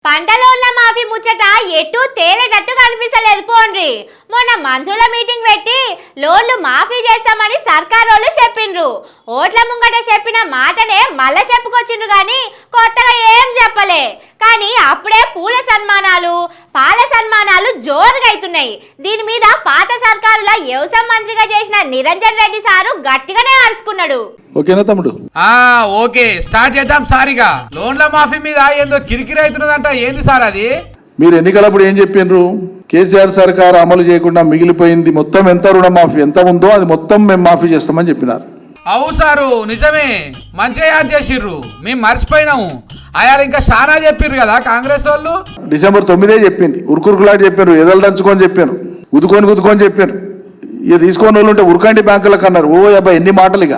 పంటలోళ్ళ మాఫీ ముచ్చట ఎటు తేలేటట్టు కనిపిస్తలేదు పోండ్రి. మొన్న మంత్రుల మీటింగ్ పెట్టి లోన్లు మాఫీ చేస్తామని సర్కారోళ్ళు చెప్పిండ్రు. ఓట్ల ముంగట చెప్పిన మాటనే మళ్ళా చెప్పుకొచ్చిండ్రు గాని కొత్తగా ఏం చెప్పలే. కానీ అప్పుడే పూల సన్మానాలు పాల సన్మానాలు జోరుగా అవుతున్నాయి. దీని మీద పాత సర్కారుల వ్యవసాయ మంత్రిగా చేసిన నిరంజన్ రెడ్డి సారు గట్టిగానే అరుచుకున్నాడు. ఓకేనా తమ్ముడు? ఓకే స్టార్ట్ చేద్దాం. సారిగా లోన్ల మాఫీ మీద ఏందో కిరికిరి అవుతున్నదంట. ఏంది సార్ అది? మీరు ఎన్నికలప్పుడు ఏం చెప్పిండ్రు? కేసీఆర్ సర్కార్ అమలు చేయకుండా మిగిలిపోయింది మొత్తం ఎంత రుణమాఫీ ఎంత ఉందో అది మొత్తం మేము మాఫీ చేస్తామని చెప్పినారు. అవు సారు నిజమే, మంచిగా యాద్ చేసిర్రు. మేము మర్చిపోయినాము. అయాలు ఇంకా చాలా చెప్పిర్రు కదా కాంగ్రెస్ వాళ్ళు. డిసెంబర్ 9 చెప్పింది. ఉరుకురుకులాగా చెప్పారు, ఎదలు దంచుకొని చెప్పారు, గుద్దుకొని చెప్పారు. ఇక తీసుకొని వాళ్ళు ఉంటే ఉరకండి బ్యాంకులకు అన్నారు. ఓ అబ్బాయి ఎన్ని మాటలు. ఇక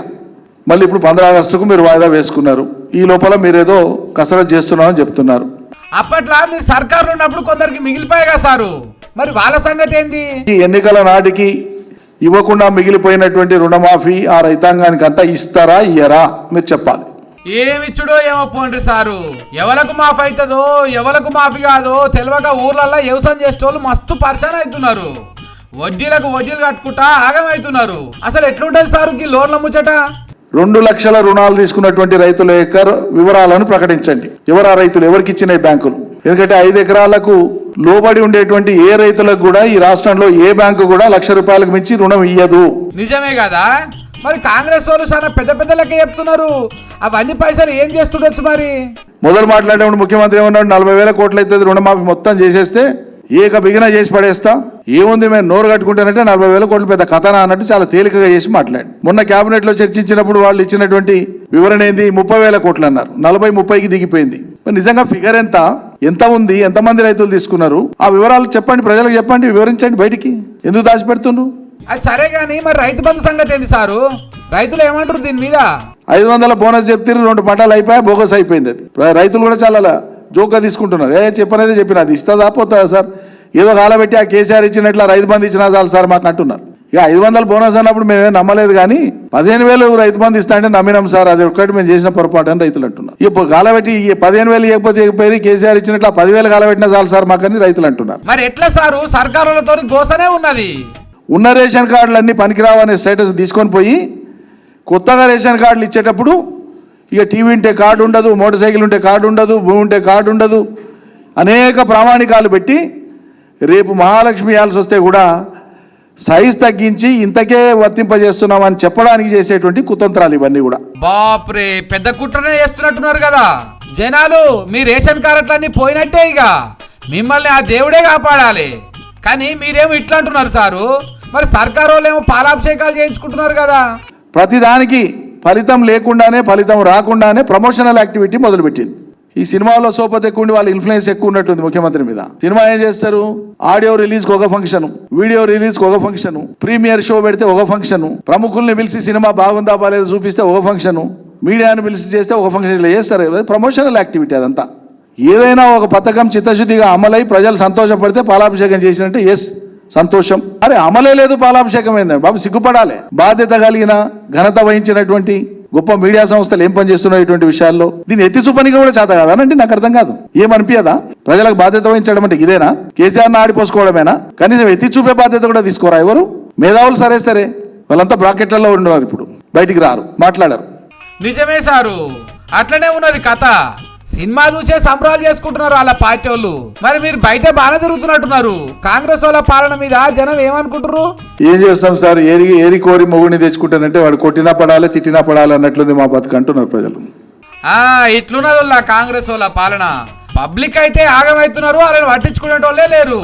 మళ్ళీ ఇప్పుడు 15 ఆగస్టుకు మీరు వాయిదా వేసుకున్నారు. ఈ లోపల మీరేదో కసరత్తు చేస్తున్నామని చెప్తున్నారు. అప్పట్లో మీరు సర్కారు ఉన్నప్పుడు కొందరికి మిగిలిపోయాగా సారు, మరి వాళ్ళ సంగతి ఏంది? ఈ ఎన్నికల నాటికి ఇవ్వకుండా మిగిలిపోయినటువంటి రుణమాఫీ ఆ రైతాంగానికి అంతా ఇస్తారా ఇయ్యరా మీరు చెప్పాలి. ఏమిచ్చుడో ఏమో పోండ్రి సారు. ఎవలకు మాఫీ అవుతుందో ఎవలకు మాఫీ కాదో తెలియక ఊర్లల్లో వ్యవసాయం చేసేటోళ్ళు మస్తు పరిశాన్ అవుతున్నారు. వడ్డీలకు వడ్డీలు కట్టుకుంటా ఆగమవుతున్నారు. అసలు ఎట్లుంటది సారు ఈ లోన్ల ముచ్చట? 2 లక్షల రుణాలు తీసుకున్నటువంటి రైతుల యొక్క వివరాలను ప్రకటించండి. ఎవరా రైతులు, ఎవరికి ఇచ్చినాయి బ్యాంకులు? ఎందుకంటే 5 ఎకరాలకు లోబడి ఉండేటువంటి ఏ రైతులకు కూడా ఈ రాష్ట్రంలో ఏ బ్యాంకు కూడా ₹1,00,000 మించి రుణం ఇయ్యదు. నిజమే కదా? మరి కాంగ్రెస్ వాళ్ళు చాలా పెద్ద లెక్క చెప్తున్నారు. అవన్నీ పైసలు ఏం చేస్తుండొచ్చు మరి? మొదలు మాట్లాడేప్పుడు ముఖ్యమంత్రి ఏమన్నాడు? 40,000 కోట్లు అయితే రుణమాఫీ మొత్తం చేసేస్తే ఏక బిగిన చేసి పడేస్తా. ఏముంది మేము నోరు కట్టుకుంటానంటే 40,000 కోట్లు పెద్ద కథనా అన్నట్టు చాలా తేలికగా చేసి మాట్లాడి. మొన్న కేబినెట్ లో చర్చించినప్పుడు వాళ్ళు ఇచ్చినటువంటి వివరణ ఏంది? 30,000 కోట్లు అన్నారు. 40-30కి దిగిపోయింది. నిజంగా ఫిగర్ ఎంత ఉంది, ఎంతమంది రైతులు తీసుకున్నారు? ఆ వివరాలు చెప్పండి, ప్రజలకు చెప్పండి, వివరించండి. బయటికి ఎందుకు దాచిపెడుతున్నారు? అది సరే గానీ మరి రైతు బంధు సంగతి ఏంది సారు? రైతులు ఏమంటారు దీని మీద? 500 బోనస్ చెప్తే 2 పంటలు అయిపోయా, బోగస్ అయిపోయింది. అది రైతులు కూడా చాలా జోక్గా తీసుకుంటున్నారు. చెప్పనేది చెప్పిన అది ఇస్తుందా పోతుందా సార్? ఏదో కాలబెట్టి ఆ కేసీఆర్ ఇచ్చినట్లు రైతు బంధు ఇచ్చినా చాలు సార్ మాకు అంటున్నారు. ఇక 500 బోనస్ అన్నప్పుడు మేమే నమ్మలేదు, కానీ 15,000 రైతు బంధు ఇస్తా అంటే నమ్మినాం సార్. అది ఒక్కటి మేము చేసిన పొరపాటు అని రైతులు అంటున్నారు. ఇప్పుడు కాలబెట్టి 15,000 ఇవ్వకపోతే కేసీఆర్ ఇచ్చినట్లు 10,000 కాలబెట్టినా చాలు సార్ మాకని రైతులు అంటున్నారు. మరి ఎట్లా సారు? సర్కారులతో గోసనే ఉన్నది. ఉన్న రేషన్ కార్డులు అన్ని పనికిరావనే స్టేటస్ తీసుకొని పోయి కొత్తగా రేషన్ కార్డులు ఇచ్చేటప్పుడు ఇక టీవీ ఉంటే కార్డు ఉండదు, మోటార్ సైకిల్ ఉంటే కార్డు ఉండదు, భూమి ఉంటే కార్డు ఉండదు, అనేక ప్రామాణికాలు పెట్టి రేపు మహాలక్ష్మి ఇవ్వాల్సి వస్తే కూడా సైజ్ తగ్గించి ఇంతకే వర్తింపజేస్తున్నామని చెప్పడానికి చేసేటువంటి కుతంత్రాలు ఇవన్నీ కూడా. బాప్రే, పెద్ద కుట్రనే చేస్తున్నట్టున్నారు కదా జనాలు. మీ రేషన్ కార్డులన్నీ పోయినట్టే. ఇక మిమ్మల్ని ఆ దేవుడే కాపాడాలి. కానీ మీరేమో ఇట్లా అంటున్నారు సారు. మరి సర్కారు వాళ్ళు ఏమో పాలాభిషేకాలు చేయించుకుంటున్నారు కదా. ప్రతిదానికి ఫలితం లేకుండానే, ఫలితం రాకుండానే ప్రమోషనల్ యాక్టివిటీ మొదలుపెట్టింది. ఈ సినిమాలో సోపతి ఎక్కువ ఉండి వాళ్ళ ఇన్ఫ్లుయెన్స్ ఎక్కువ ఉన్నట్టుంది ముఖ్యమంత్రి మీద. సినిమా ఏం చేస్తారు? ఆడియో రిలీజ్కి ఒక ఫంక్షన్, వీడియో రిలీజ్కి ఒక ఫంక్షన్, ప్రీమియర్ షో పెడితే ఒక ఫంక్షన్, ప్రముఖుల్ని పిలిచి సినిమా బాగుందా బాలేదు చూపిస్తే ఒక ఫంక్షన్, మీడియాను పిలిచి చేస్తే ఒక ఫంక్షన్. ఇలా చేస్తారు. ప్రమోషనల్ యాక్టివిటీ అదంతా. ఏదైనా ఒక పథకం చిత్తశుద్ధిగా అమలై ప్రజలు సంతోషపడితే పాలాభిషేకం చేసినట్టే ఎస్ సంతోషం. అరే అమలే లేదు, పాలాభిషేకం ఏందండి బాబు? సిగ్గుపడాలి. బాధ్యత కలిగిన ఘనత వహించినటువంటి గొప్ప మీడియా సంస్థలు ఏం పనిచేస్తున్నాయి ఇటువంటి విషయాల్లో? దీన్ని ఎత్తి చూపనికి కూడా చేత కాదనంటే నాకు అర్థం కాదు. ఏమనిపించదా? ప్రజలకు బాధ్యత వహించడం అంటే ఇదేనా? కేసీఆర్ని ఆడిపోసుకోవడమేనా? కనీసం ఎత్తి చూపే బాధ్యత కూడా తీసుకోరా ఎవరు? మేధావులు సరే వాళ్ళంతా బ్రాకెట్లలో ఉన్నారు, ఇప్పుడు బయటికి రారు, మాట్లాడారు. నిజమే సారు, అట్లనే ఉన్నది కథ. సినిమా చూసే సంబరాలు చేసుకుంటున్నారు వాళ్ళ పార్టీ వాళ్ళు. మరి మీరు బయట బాగా తిరుగుతున్నట్టున్నారు. కాంగ్రెస్ వాళ్ళ పాలన మీద జనం ఏమనుకుంటారు? ఏం చేస్తాం సార్? ఏరి కోరి మొగుడిని తెచ్చుకుంటానంటే వాడు కొట్టినా పడాలి, తిట్టినా పడాలి అన్నట్లుంది మా బతుకు అంటున్నారు ప్రజలు. ఇట్లున్నది కాంగ్రెస్ వాళ్ళ పాలన. పబ్లిక్ అయితే ఆగమవుతున్నారు, వాళ్ళని పట్టించుకునే వాళ్ళే లేరు.